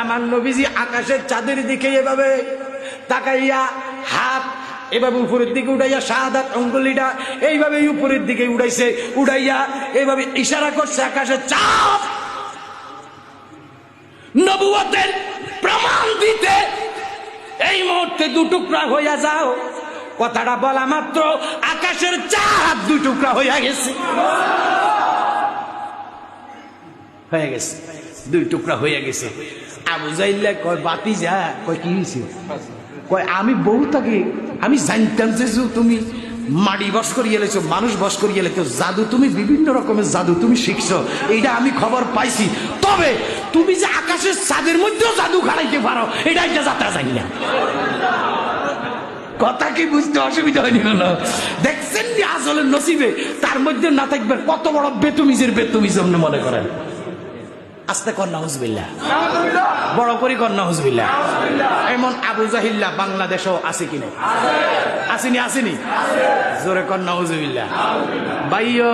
আমার নবীজি আকাশের চাঁদের দিকে এভাবে তাকাইয়া হাত এভাবে উপরের দিকে উঠাইয়া শাহাদাত আঙ্গুলিটা এইভাবে উপরের দিকে উঠাইছে, উঠাইয়া এইভাবে ইশারা করছে আকাশের চাঁদ নবুয়তের প্রমাণ দিতে এই মুহূর্তে দু টুকরা হইয়া যাও। কথাটা বলা মাত্র আকাশের চাঁদ দু টুকরা হইয়া গেছে, হয়ে গেছে, দুই টুকরা হইয়া গেছে। আবু জাইল্লা কয় বাতি যা, কয় কি হয়েছে? কয় আমি বহু তাকে আমি জানতাম যে তুমি মাটি বস করিয়ে এলেছো, মানুষ বস করিয়ে এলেছো, জাদু তুমি বিভিন্ন রকমের জাদু তুমি শিখছো, এইটা আমি খবর পাইছি। তবে তুমি যে আকাশের চাঁদের মধ্যেও জাদু খাড়াইতে পারো এটা একটা যাত্রা জানি না। কথা কি বুঝতে অসুবিধা হয়নি? হলো দেখছেন যে আসলের নসিবে তার মধ্যে না থাকবে কত বড় বেতুমিজের বেতুমিজ আপনি মনে করেন। আস্তে কর নাউজুবিল্লাহ, বড় করি কর নাউজুবিল্লাহ। এমন আবু জাহিল্লা বাংলাদেশও আছে কিনা? আসেনি? আসেনি? জোরে কর নাউজুবিল্লাহ। ভাইও